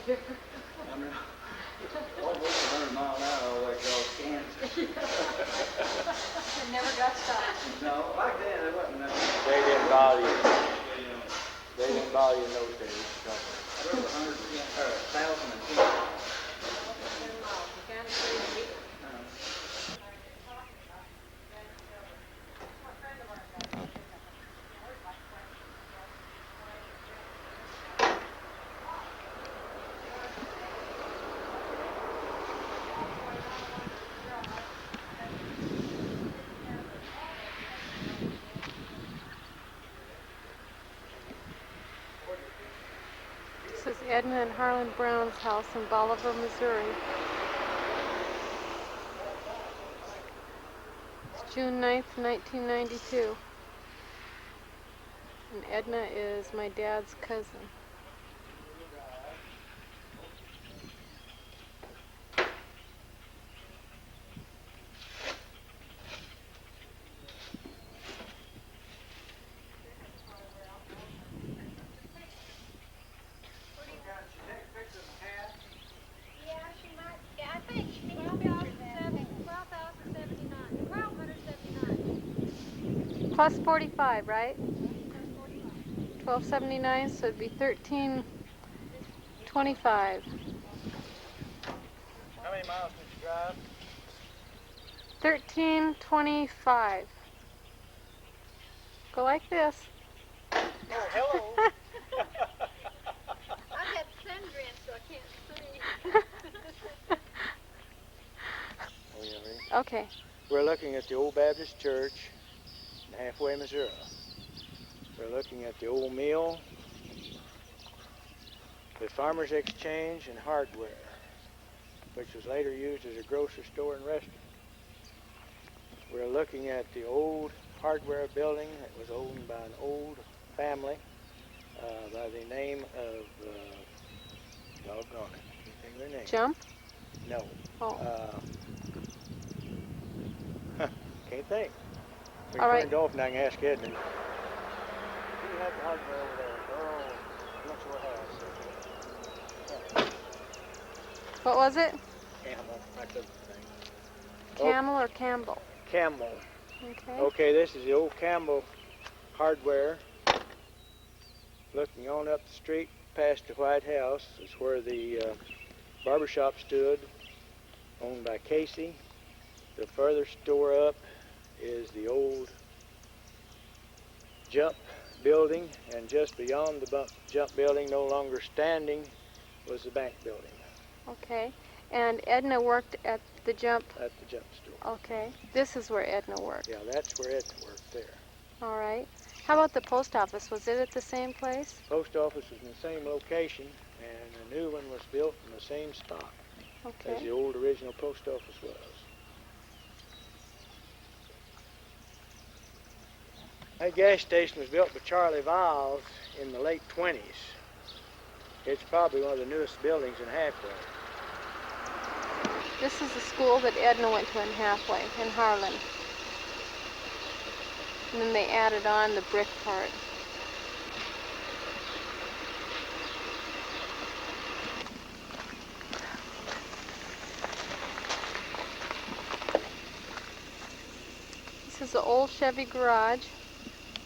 I'm almost 100 mile an hour all the way across Kansas. It never got stopped. No, back then it wasn't nothing. They didn't bother you. They didn't bother you in those days. I drove 1,010. This is Edna and Harlan Brown's house in Boliver, Missouri. It's June 9th, 1992. And Edna is my dad's cousin. Plus 45, right? 1279, so it'd be 1325. How many miles did you drive? 1325. Go like this. Oh, hello. I got sundress, so I can't see. Oh, yeah, really? Okay. We're looking at the old Baptist church in Halfway, Missouri. We're looking at the old mill, the Farmers Exchange and Hardware, which was later used as a grocery store and restaurant. We're looking at the old hardware building that was owned by an old family by the name of, doggone it, can't think of their name. Jump? No. Oh. Can't think. We All right. turned off and I can ask Edna. You have the hardware over there. Oh, I'm not sure what house. What was it? Camel, that doesn't thing. Camel or Campbell? Camel. Okay. Okay, this is the old Campbell hardware. Looking on up the street past the White House is where the barbershop stood, owned by Casey. The further store up is the old jump building, and just beyond the jump building, no longer standing, was the bank building. Okay. And Edna worked at the jump? At the jump store. Okay. This is where Edna worked? Yeah, that's where Edna worked there. All right. How about the post office? Was it at the same place? Post office was in the same location, and a new one was built in the same spot as the old original post office was. That gas station was built by Charlie Viles in the late 20s. It's probably one of the newest buildings in Halfway. This is the school that Edna went to in Halfway, in Harlan. And then they added on the brick part. This is the old Chevy garage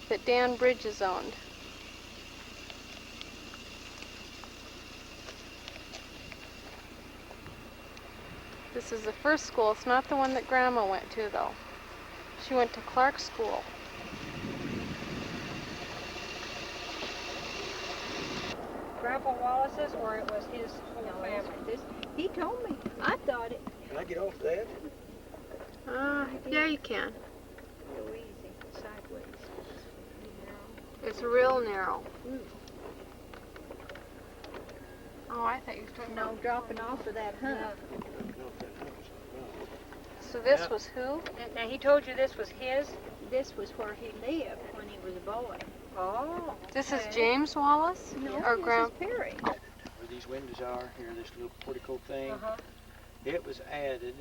that Dan Bridges owned. This is the first school. It's not the one that Grandma went to, though. She went to Clark School. Grandpa Wallace's, or it was his whole family? He told me. I thought it. Can I get off that? Yeah, you can. So easy, sideways. It's real narrow. Oh, I thought you were talking about... No, dropping off of that hump. So this was who? Now, he told you this was his? This was where he lived when he was a boy. Oh. This is James Wallace? No, or this Grandpa? is Perry. Where these windows are, here, this little portico thing, it was added,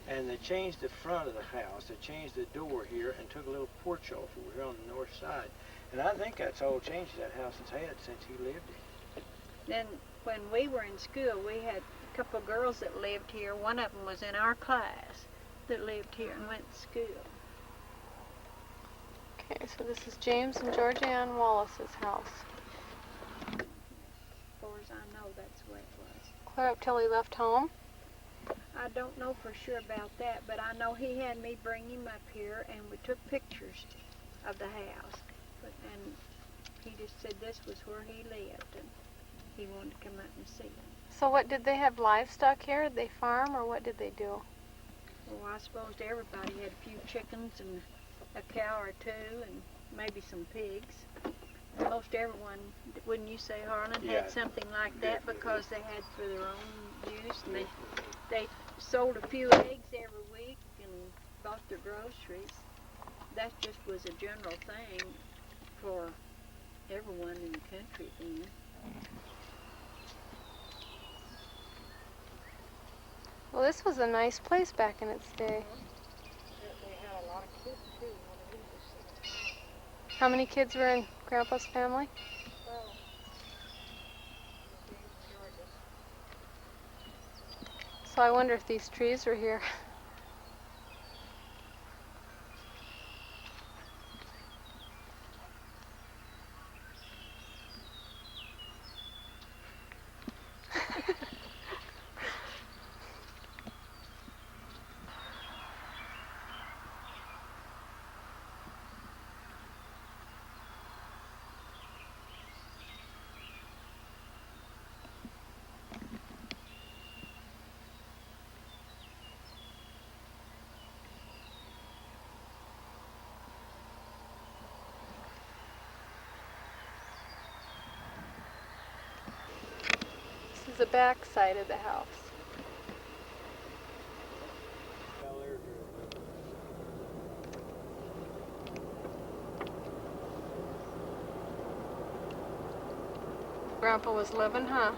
and they changed the front of the house. They changed the door here and took a little porch off over here on the north side. And I think that's all changes that house has had since he lived in. Then when we were in school, we had a couple of girls that lived here. One of them was in our class that lived here and went to school. Okay, so this is James and Georgianne Wallace's house. As far as I know, that's the way it was. Clear up till he left home. I don't know for sure about that, but I know he had me bring him up here, and we took pictures of the house. And he just said this was where he lived, and he wanted to come up and see it. So what, did they have livestock here? Did they farm, or what did they do? Well, I suppose everybody had a few chickens and a cow or two, and maybe some pigs. Most everyone, wouldn't you say, Harlan, had something like that because they had for their own use, and they sold a few eggs every week and bought their groceries. That just was a general thing for everyone in the country then. Well, this was a nice place back in its day. They had a lot of kids too. How many kids were in Grandpa's family? Well, So I wonder if these trees were here. This is the back side of the house. Grandpa was living, huh?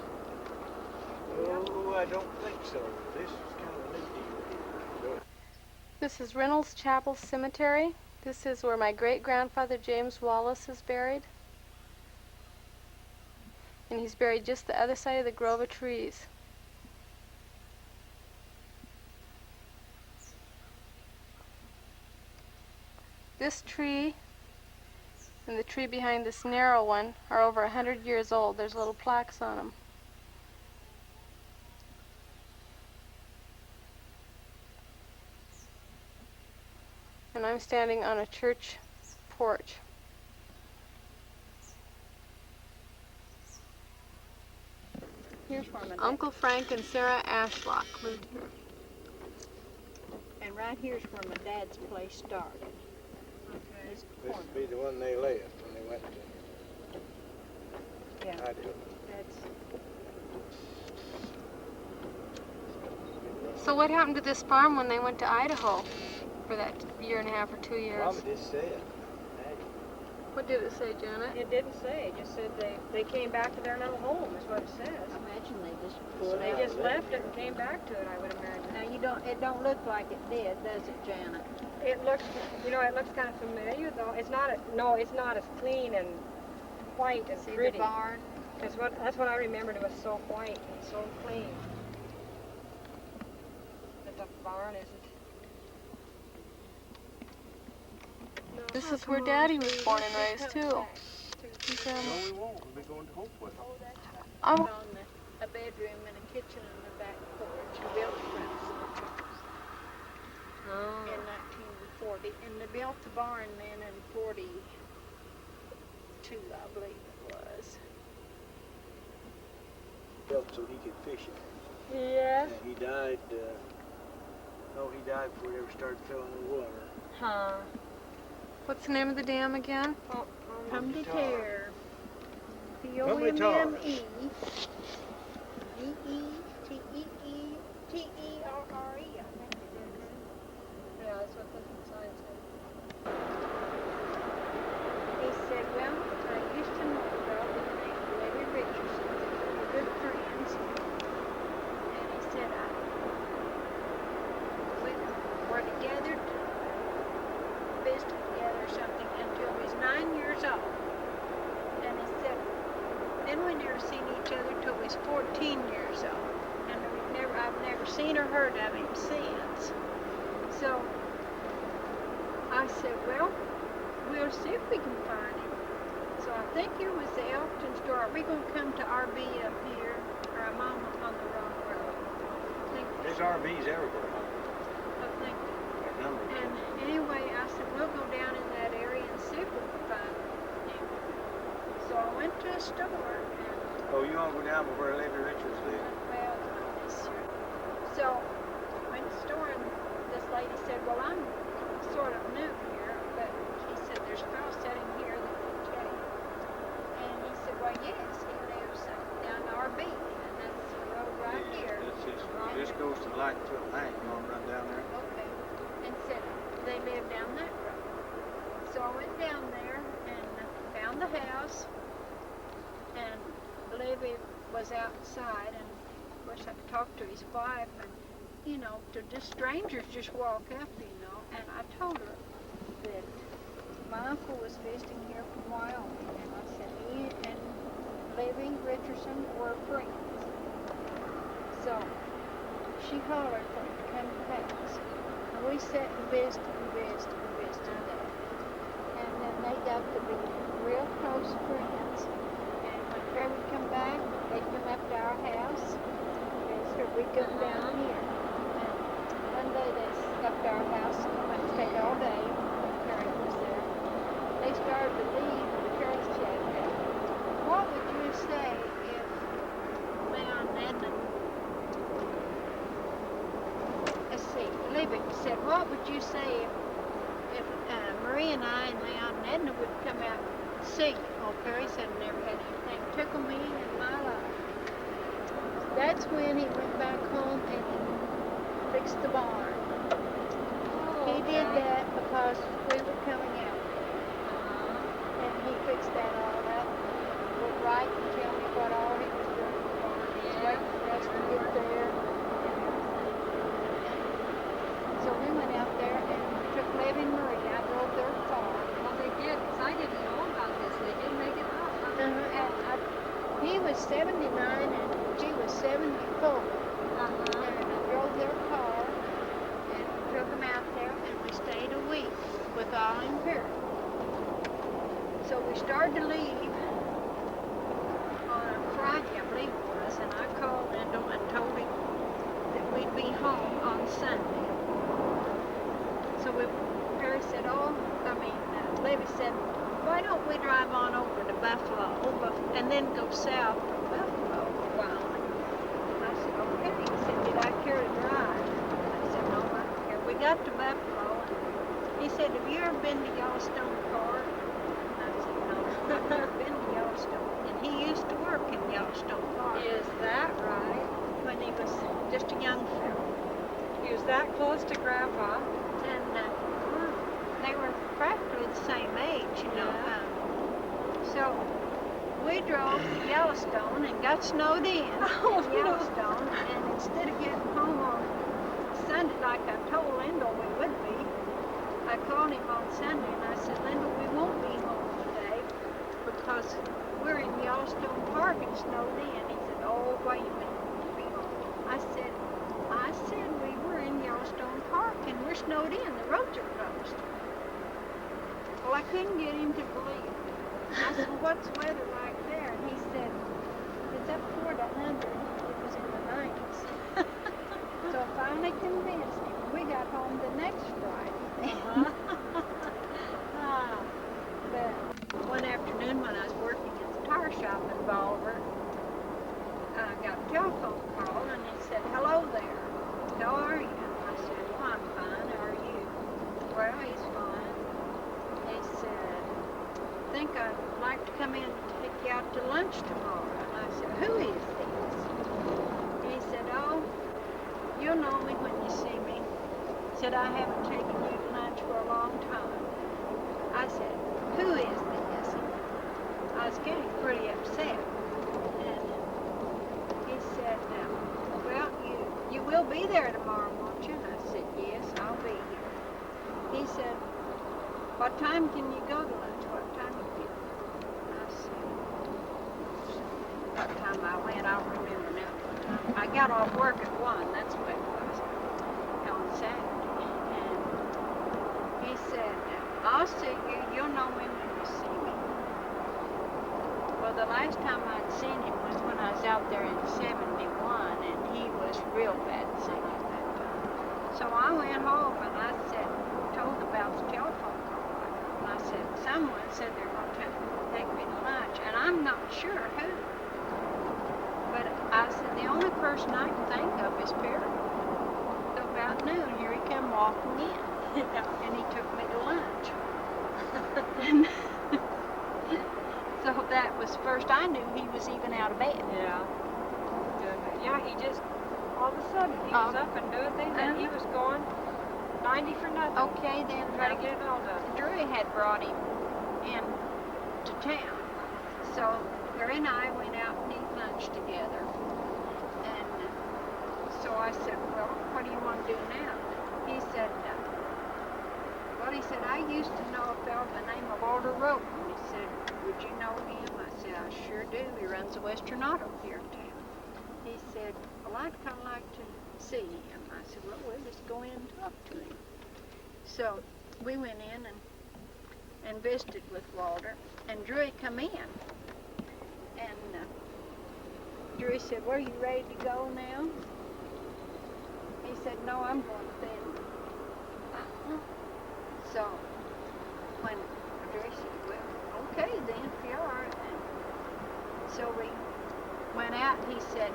Oh, I don't think so. This is kind of a new deal. This is Reynolds Chapel Cemetery. This is where my great-grandfather James Wallace is buried. And he's buried just the other side of the grove of trees. This tree and the tree behind this narrow one are over 100 years old. There's little plaques on them. And I'm standing on a church porch. here's where my Uncle Frank and Sarah Ashlock lived here. and right here's where my dad's place started. This This corner. would be the one they left when they went to Yeah, Idaho. that's So what happened to this farm when they went to Idaho for that year and a half or 2 years? Mama just said. What did it say, Janet? It didn't say. It just said they came back to their little home, is what it says. I imagine they just They just left it and came back to it, I would imagine. Now it don't look like it did, does it, Janet? It looks, it looks kind of familiar though. It's not as clean and white and See pretty. the barn? That's what I remembered. It was so white and so clean. But the barn isn't. This is where Daddy was born and raised, too. No, we won't. We'll be going to Hopewell. Oh, On a bedroom and a kitchen and a back porch. They built it in 1940, and they built the barn then in 42, I believe it was. Built so he could fish it. Yeah. And he died, he died before he ever started filling the water. Huh. what's the name of the dam again? Humdy Tear. Humbly Tar. P-O-M-M-E. D-E-T-E-E-T-E-R-R-E. I think it is. Yeah, that's what the sign said. He said, well, I used to know a girl by the name of Lady Richardson. We were good friends. And he said, we were together to visit together or something until he was 9 years old. And he said, then we never seen each other never seen or heard of him since. So I said, well, we'll see if we can find him. So I think it was the Elkton store. Are we going to come to RB up here? Or am I on the wrong road? I think There's RVs everywhere. I think. That number. And anyway, I said, we'll go down in that area and see if we can find him. So I went to a store and Oh, you want to go down where Lady Richards lives? well, this year. So I went to the store and this lady said, well, I'm sort of new here, but he said, there's a fellow sitting here that can tell you. And he said, well, yes, he lives down RB, and that's the road right here. This goes to like to a bank. You want to run down there? Okay. And said, they live down that road. So I went down there and found the house, and Levy was outside, and of course I talked to his wife, and you know, to just strangers just walk up, you know, and I told her that my uncle was visiting here from Wyoming, and I said he and Levy Richardson were friends. So she hollered for him to come to the house, and we sat and visited there. And then they got to be real close friends. And when Trey would come back, they'd come up to our house, and so we'd go down here. And one day they stopped at our house and went to stay all day. Terry was there. They started to leave, and Terry said, what would you say if Leon and Edna, let's see, Libby said, what would you say if Marie and I and Leon and Edna would come out and see you? Oh, Perry said I never had anything tickle me in my life. That's when he went back home and he fixed the barn. He did that because we were coming out there. And he fixed that all up. Would write and tell me what all he was doing in the barn. He was waiting for us to get there and everything. So we went out there and took Levy and Marie. I drove their car. Well, they did, because I didn't know about this. They did make it up. And he was 79 and she was 74. And I drove their car and took them out there, and we stayed a week with all in Perry. So we started to leave on a Friday, I believe it was, and I called Linda and told him that we'd be home on Sunday. So Perry said, Levy said, why don't we drive on over to Buffalo and then go south from Buffalo for Wyoming? And I said, okay. He said, did I care to drive? I said, no, I don't care. We got to Buffalo, and he said, have you ever been to Yellowstone Park? And I said, no, I've never been to Yellowstone. And he used to work in Yellowstone Park. Is that right? When he was just a young fellow. He was that close to Grandpa? And they were practically the same age, you know. So we drove to Yellowstone and got snowed in Yellowstone. And instead of getting home on Sunday like I told Linda we would be, I called him on Sunday and I said, Linda, we won't be home today because we're in Yellowstone Park and snowed in. He said, oh, wait a minute, we'll be home. I said, we were in Yellowstone Park and we're snowed in. The roads are closed. Well, I couldn't get him to believe it. I said, what's weather like there? And he said, it's up toward 100. It was in the 90s. So I finally convinced him. We got home the next Friday. But one afternoon when I was working at the tire shop in Boliver, I got a telephone call and he said, hello there. How are you? I said, well, I'm fine. How are you? Well, he's fine. He said, I think I'd like to come in and take you out to lunch tomorrow. And I said, who is this? He said, oh, you'll know me when you see me. He said, I haven't taken you to lunch for a long time. I said, who is this? I was getting pretty upset. And he said, well, you will be there tomorrow, won't you? And I said, yes, I'll be here. He said, what time can you go to lunch? What time you get? I said, what time I went, I don't remember now what I got off work at 1, that's what it was, on Saturday. And he said, I'll see you, you'll know me when you see me. Well, the last time I'd seen him was when I was out there in 71, and he was real bad sick at that time. So I went home and I said, told about the telephone call. And I said, someone said they're going to take me to lunch, and I'm not sure who. But I said, the only person I can think of is Perry. So about noon, here he come walking in, and he took me to lunch. And so that was first I knew he was even out of bed. Yeah. Yeah, he just, all of a sudden, he was up and doing things, and he was going 90 for nothing. Okay, then Try to get it all done. Drew had brought him in to town. So Gary and I went out and ate lunch together. And so I said, well, what do you want to do now? He said, I used to know a fellow by the name of Walter Roten. He said, would you know him? I said, I sure do. He runs a Western Auto here in town. He said, well, I'd kind of like to see him. I said, well, we'll just go in and talk to him. So we went in and visited with Walter, and Drew come in. And Drew said, well, are you ready to go now? He said, no, I'm going to bed. So when Drew said, well, okay then, if you are. And so we went out, and he said,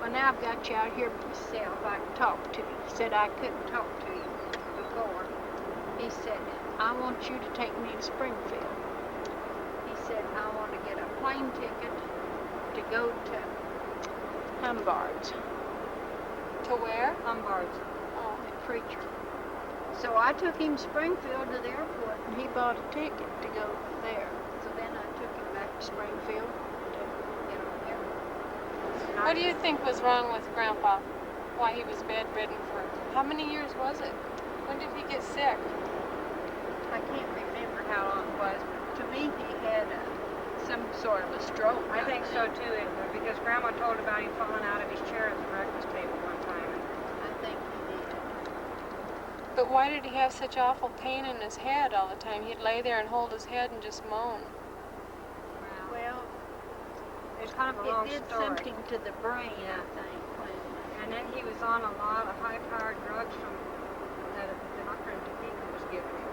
well, now I've got you out here by myself. I can talk to you. He said, I couldn't talk to you before. He said, I want you to take me to Springfield. He said, I want to get a plane ticket to go to Humbard's. To where? Humbard's. Oh, at Preacher. So I took him to Springfield to the airport, and he bought a ticket to go there. So then I took him back to Springfield to get on there. What do you think was wrong with Grandpa? Why he was bedridden for, how many years was it? When did he get sick? I can't remember how long it was, but to me he had some sort of a stroke. I think so too, Edna, because Grandma told about him falling out of his chair at the breakfast table one time. I think he did. But why did he have such awful pain in his head all the time? He'd lay there and hold his head and just moan. Well, It's kind of a long it did story. something to the brain, I think. And then he was on a lot of high-powered drugs from that the doctor in Topeka was giving him.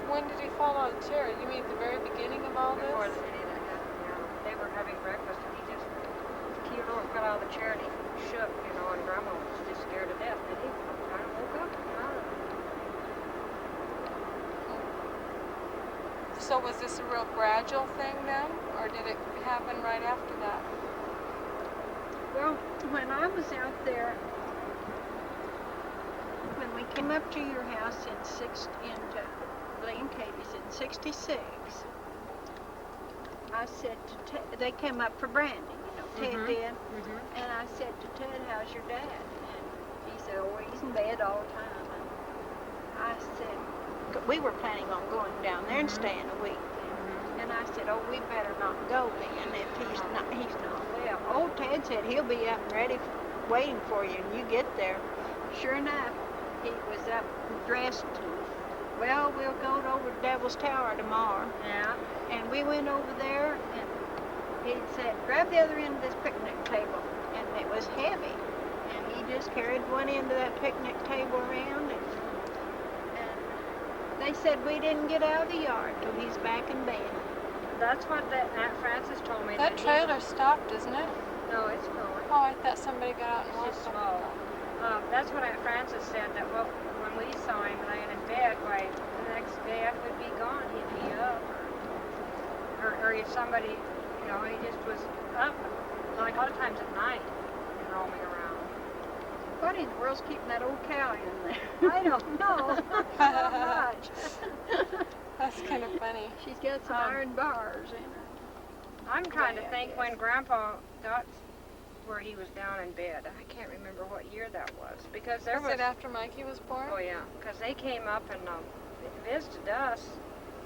When did he fall out of the chair? You mean at the very beginning of all Before this? the minute they were having breakfast, and he just keeled over, got out of the chair, and he shook, and Grandma was just scared to death. And he kind of woke up. So was this a real gradual thing then? Or did it happen right after that? Well, when I was out there, when we came up to your house into Lee and Katie's in '66, I said to Ted, they came up for Brandy, Ted did, and I said to Ted, how's your dad? And he said, oh, he's in bed all the time. And I said, we were planning on going down there and staying a week. And I said, oh, we better not go then if he's not well. Oh, Ted said he'll be up and ready, waiting for you, and you get there. Sure enough, he was up and dressed. Well, we'll go over to Devil's Tower tomorrow. Yeah. And we went over there, and he said, grab the other end of this picnic table. And it was heavy. And he just carried one end of that picnic table around, and they said we didn't get out of the yard till he's back in bed. That's what Aunt Frances told me. That trailer stopped, isn't it? No, it's going. Oh, I thought somebody got out and It's walked just up. slow. That's what Aunt Frances said, that when we saw him laying in bed, why, the next day after we'd be gone, he'd be up. Or if somebody, he just was up, like a lot of times at night, roaming around. What in the world's keeping that old cow in there? I don't know. Not much. That's kind of funny. She's got some iron bars in her. I'm trying to Way, I think guess. when Grandpa got where he was down in bed. I can't remember what year that was, because there Was it after Mikey was born? Oh yeah, because they came up and visited us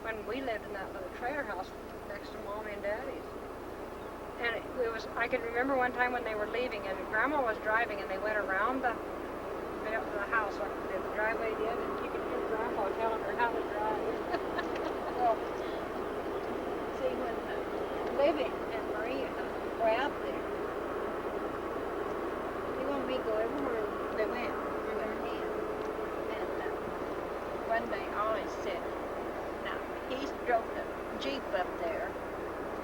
when we lived in that little trailer house next to Mom and Daddy's. And it was, I can remember one time when they were leaving and Grandma was driving and they went around the house like the driveway did, and you could hear Grandpa telling her how to drive. Well, see, when Libby and Maria were out there, they wanted me to go everywhere they went with their hand. And one day Ollie said, now, he drove the Jeep up there,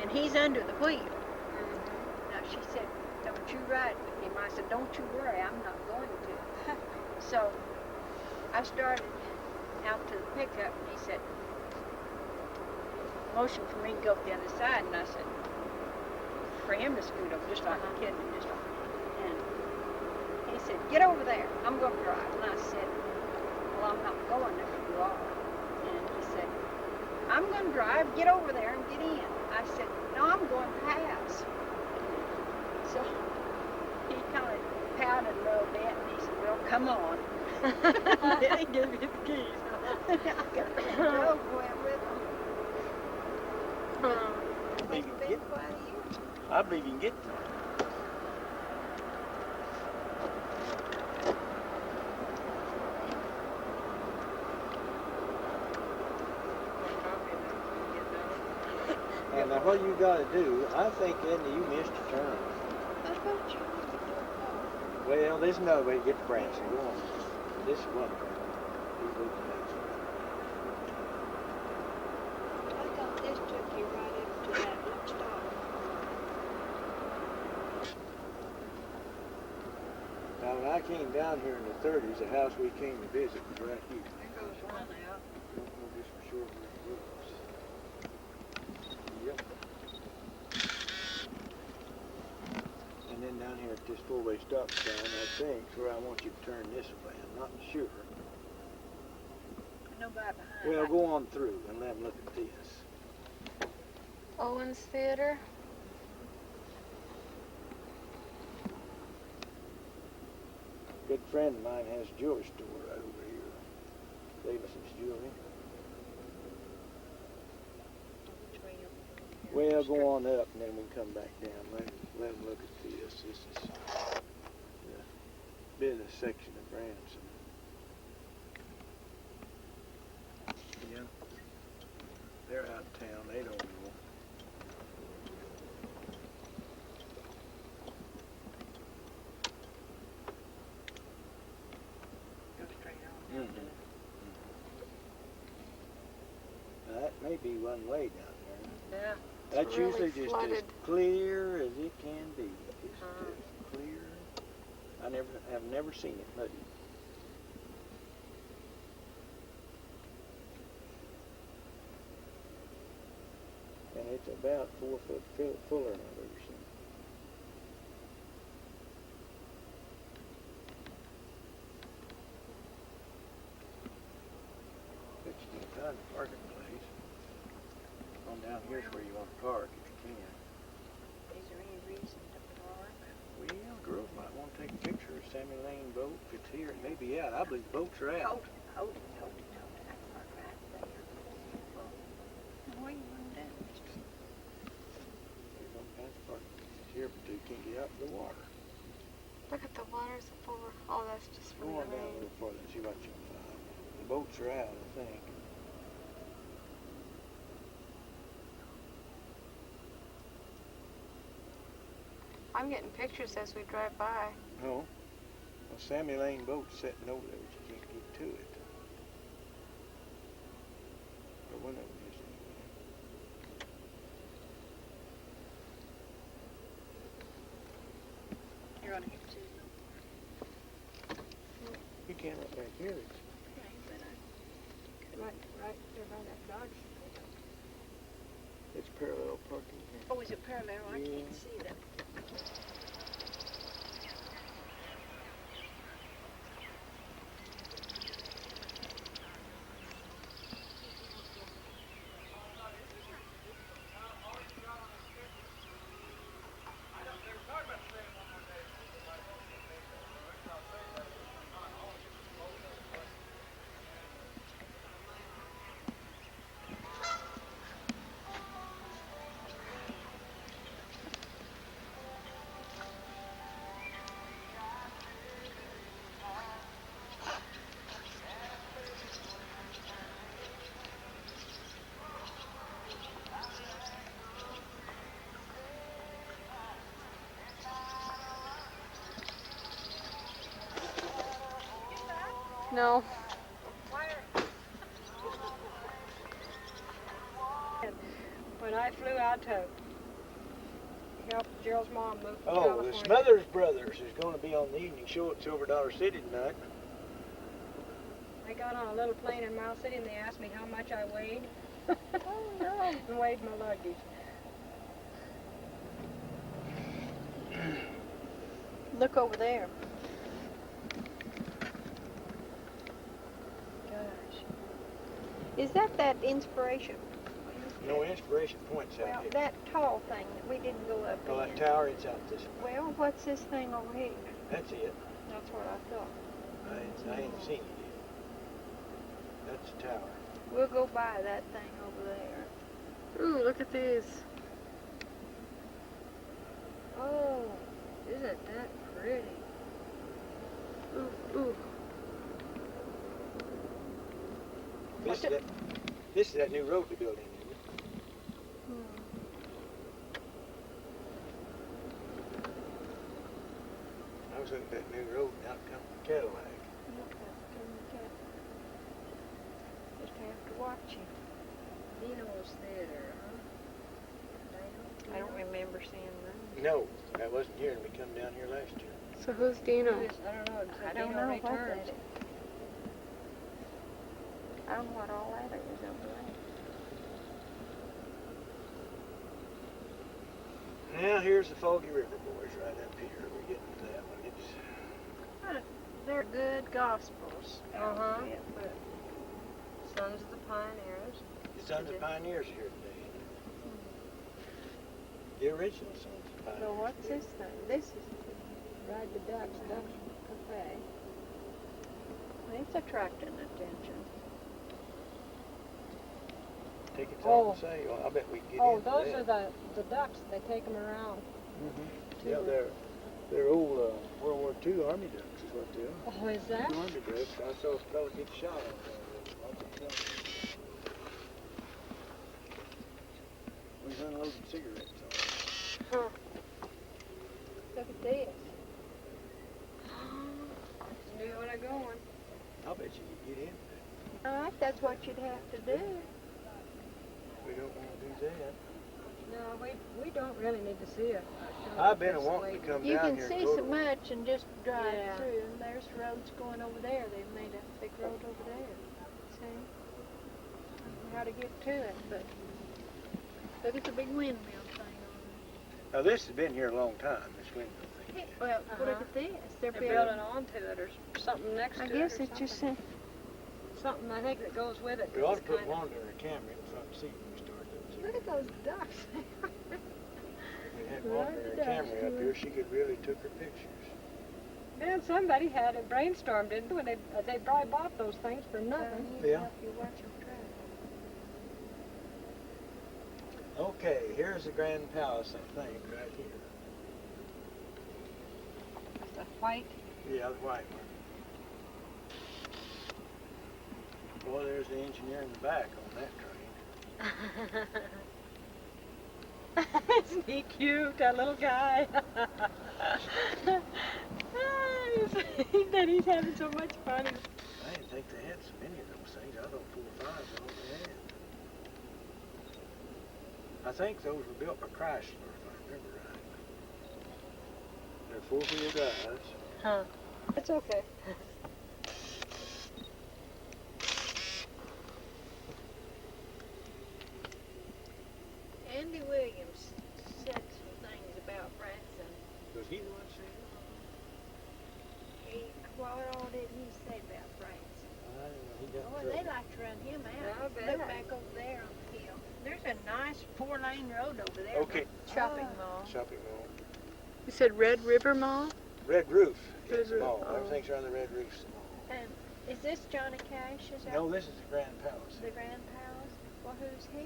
and he's under the wheel. Now, she said, don't you ride with him. I said, don't you worry, I'm not going to. So, I started out to the pickup, and he said, motion for me to go up the other side, and I said, for him to scoot over, just like a kid, just like. And he said, get over there, I'm going to drive. And I said, well, I'm not going there if you are. And he said, I'm going to drive, get over there and get in. I said, no, I'm going past. So he kind of pouted a little bit, and he said, well, come on. Then he gave me the keys. I drove, went with him. It's been quite a year. I believe you can get there. And now what you got to do, I think, Edna, you missed your turn. I thought you. Well, there's another way to get to Branson. Go on. This is one way. You go to Branson. I thought this took you right up to that little stop. Now, when I came down here in the 30s, the house we came to visit was right here. There goes one out. Don't know just for sure where it was. Yep. And then down here at this four-way stop sign, I think, is where I want you to turn this way. I'm not sure. Nobody behind. Well, go on through and let them look at this. Owens Theater. A good friend of mine has a jewelry store right over here. Davison's Jewelry. Well, go on up and then we can come back down. Let them look at this. This is the business section of Branson. Yeah. They're out of town. They don't know. Go straight on. Mm-hmm. Now, that may be one way down there. Yeah. That's really usually just flooded. as clear as it can be. Just as clear. I've never seen it muddy. And it's about 4 foot fuller than I've ever seen. But you can find a parking place. On down here's where you want to park if you can. Is there any reason to park? Well, girls might want to take a picture of Sammy Lane boat. If it's here, it may be out. I believe the boats are out. Hold it. I park right there. What are you going to do? There's all kinds of parking places here, but you can't get out to the water. Look at the waters up over. Oh, that's just Go from the on down a rain. little further and see what you can find. The boats are out, I think. I'm getting pictures as we drive by. No. Well, Sammy Lane boat's sitting over there, but you can't get to it. Or one of them is anyway. You're going to get to. You can't right back here. Right there by that Dodge. It's parallel parking here. Oh, is it parallel? I Yeah. can't see that. No. When I flew out to help Gerald's mom move to Oh, California. the Smothers Brothers is going to be on the evening show at Silver Dollar City tonight. I got on a little plane in Miles City and they asked me how much I weighed. Oh, no. And weighed my luggage. Look over there. Gosh. Is that inspiration? No Inspiration Point's Well, out here. that tall thing that we didn't go up Oh, in. that tower, it's out this way. Well, what's this thing over here? That's it. That's what I thought. I ain't seen it yet. That's the tower. We'll go by that thing over there. Ooh, look at these. Oh, isn't that pretty? Ooh, ooh. This is that new road they're building. I was looking at that new road out coming from Cadillac. Just have to watch him. Owens Theater, huh? I don't remember seeing that. No, that wasn't here, and we come down here last year. So who's Dino? I don't know. I don't know what that returns. is. I don't know what all that is over there. Now here's the Foggy River Boys right up here. We're getting to that one. It's They're good gospels. Uh-huh. outfit, but Sons of the Pioneers. the Sons of Pioneers here today. The original Sons of Pioneers. So what's this thing? This is Ride the Ducks, Ducks Cafe. it's attracting attention. Tickets Oh. on sale. I bet we can get Oh, in those for are that. the ducks. They take them around. Yeah, they're old World War II Army ducks is what they are. Oh, is that? Army ducks. I saw a fellow get shot on there. We was unloading cigarettes on it. Look at this. Knew where I'm going. I'll bet you can get in. All right, that's what you'd have to do. We don't want to do that. No, we don't really need to see it. I've been wanting to come You down can here see and go so to much and just drive Yeah. through. And there's roads going over there. They've made a big road over there. See? I don't know how to get to it, but look at the big windmill thing on Now this has been here a long time, this windmill thing. it. Well, look at this. They're They're building. building onto it or something next I to guess it. or it's just something. Something I think that goes with it. We ought to It's put kinda- Wanda or a camera in the front seat when we start those. Look at those ducks. We had Wanda or a camera up here, she could really took her pictures. Man, somebody had a brainstorm, didn't they? When they probably bought those things for nothing. Yeah. You watch them drive. Okay, here's the Grand Palace, I think, right here. The white. Yeah, the white one. Boy, there's the engineer in the back on that train. Isn't he cute, that little guy? He's having so much fun. I didn't think they had so many of those things. I thought 4 or 5 is all they had. I think those were built by Chrysler, if I remember right. They're 4-wheel drives. Huh. It's okay. Andy Williams said some things about Branson. Was he the one saying What all did he say about Branson? it? I don't know. He got Oh, in they trouble. like to run him Yeah, I out. bet. Look back over there on the hill. There's a nice 4-lane road over there. Okay. Shopping mall. Shopping mall. You said Red River Mall? Red Roof. Red It's the Roof, mall. oh. Everything's around the Red Roof's the mall. And is this Johnny Cash's No, house? this is the Grand Palace. The Grand Palace? Well, who's here?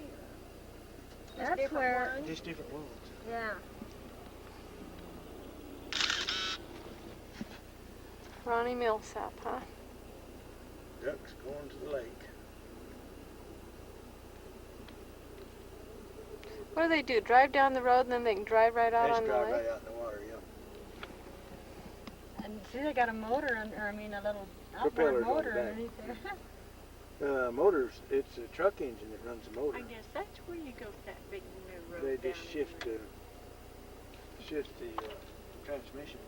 Just That's different where- ones? Just different ones. Yeah. Ronnie Millsap, huh? Ducks going to the lake. What do they do? Drive down the road and then they can drive right out They on just the drive lake? right out in the water, yeah. And See, they got a motor under, I mean, a little Propellers outboard on motor the back. underneath there. Motors, it's a truck engine that runs the motor. I guess that's where you go with that big new road They down just in shift the transmission.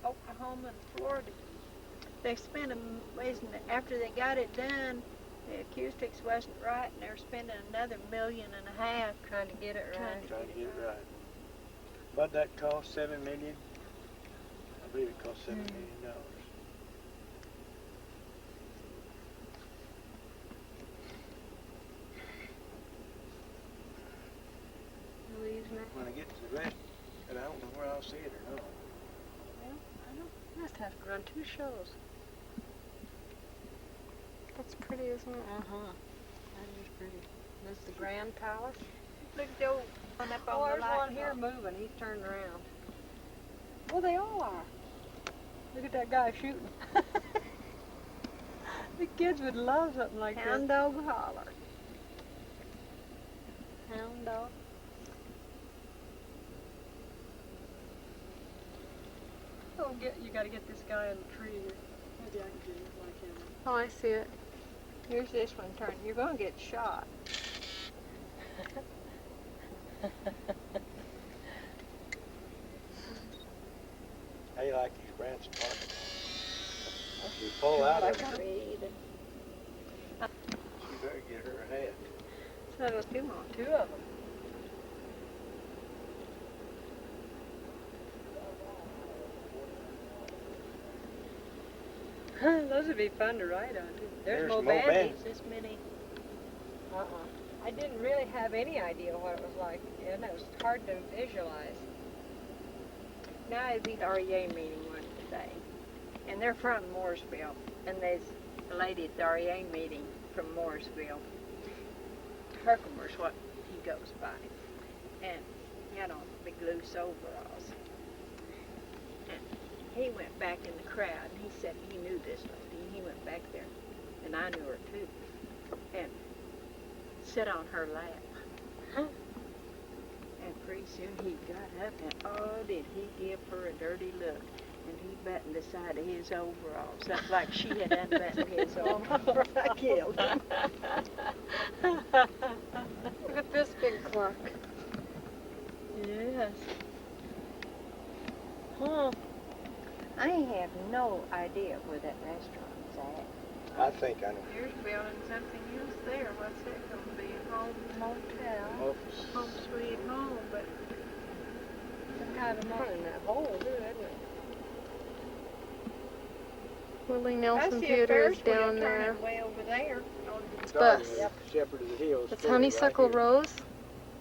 Oklahoma and Florida. They spent after they got it done, the acoustics wasn't right, and they're spending another $1.5 million Trying to get it right. Trying to get it right. What'd that cost? $7 million? I believe it cost $7 million. When I get to the rest, and I don't know where I'll see it or not. Must have to run 2 shows. That's pretty, isn't it? That is pretty. This is the Grand Palace. Look at the old one up Oh, on the there's light one here pole. moving. He's turned around. Well, they all are. Look at that guy shooting. The kids would love something like Hound this. dog holler. Hound dog. Oh, you got to get this guy in the tree. Maybe I can get it like him. Oh, I see it. Here's this one turning. You're going to get shot. How you like these Branson parking lots? You pull out of it, Read. you better get her a hat. So there's 2 of them. Those would be fun to ride on, too. There's Mo Mo Bandy. This many. I didn't really have any idea what it was like, and it was hard to visualize. Now I was at the REA meeting one today, and they're from Mooresville, and there's a lady at the REA meeting from Mooresville. Herkimer's what he goes by, and he had on big loose overalls. And he went back in the crowd, and he said he knew this lady, and he went back there, and I knew her too, and sit on her lap. And pretty soon he got up, and oh, did he give her a dirty look. And he buttoned the side of his overalls up like she had unbuttoned his overalls. I killed him. Look at this big clock. Yes. Huh. I have no idea where that restaurant is at. I think I know. Here's building something else there. What's that going to be? Home motel. Office. Home sweet home, but Some kind of money in that hole, too, isn't it? Willie I Nelson see a Theater Ferris is wheel down there. turning way over there. It's Starting bus. with Shepherd of the Hills. That's ferry Honeysuckle right here. Rose.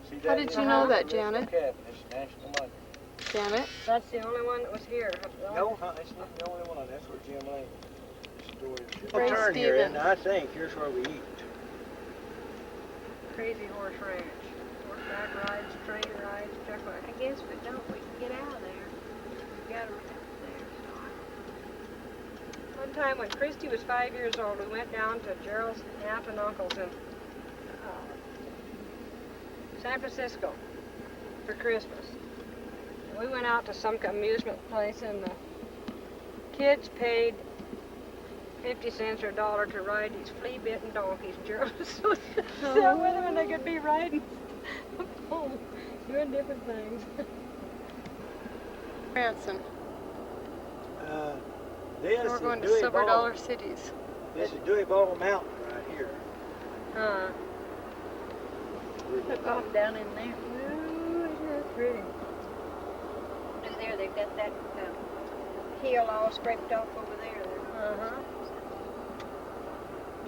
See How did you know that, Janet? It's national money. Janet? That's the only one that was here. No, it's not the only one. That's where Jim Lane stored. Ray We'll turn here, Stevens. and I think here's where we eat. Crazy Horse Ranch. Horseback rides, train rides, truck rides. I guess, but don't we can get out of there. We got to run up there. One time when Christy was 5 years old, we went down to Gerald's aunt and uncle's in San Francisco for Christmas. And we went out to some amusement place, and the kids paid 50 cents or $1 to ride these flea-bitten donkeys. Gerald was so upset with them, and they could be riding home, doing different things. Branson. This We're is going to Dewey Silver Ball. Dollar Cities. This is Dewey Ball Mountain right here. Look off down in there. Ooh, isn't that pretty? And there they've got that hill all scraped off over there.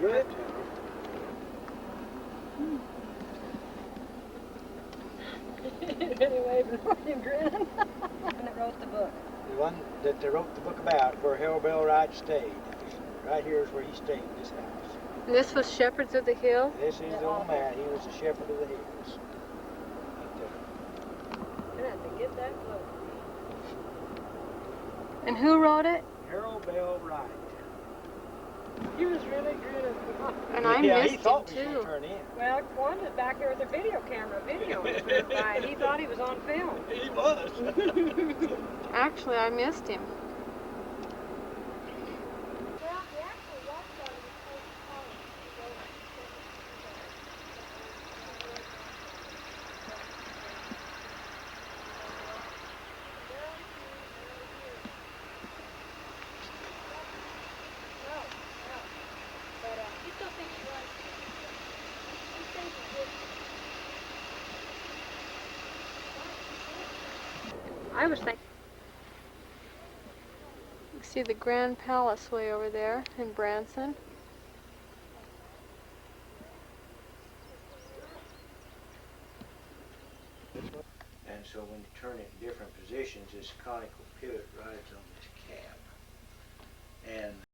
Good. Anyway, before you grin, and it wrote the book. The one that they wrote the book about, where Hellbell Wright stayed. Right here is where he stayed, this house. This was Shepherds of the Hill. This is the old man. He was the shepherd of the hills. You're gonna have to get that book. And who wrote it? Harold Bell Wright. He was really good. And I yeah, he missed him thought we was too. gonna turn in. Well, Juan was back there with a video camera videoing through by, and he thought he was on film. He was. Actually, I missed him. I was thinking. You see the Grand Palace way over there in Branson. And so when you turn it in different positions, this conical pivot rides on this cab. And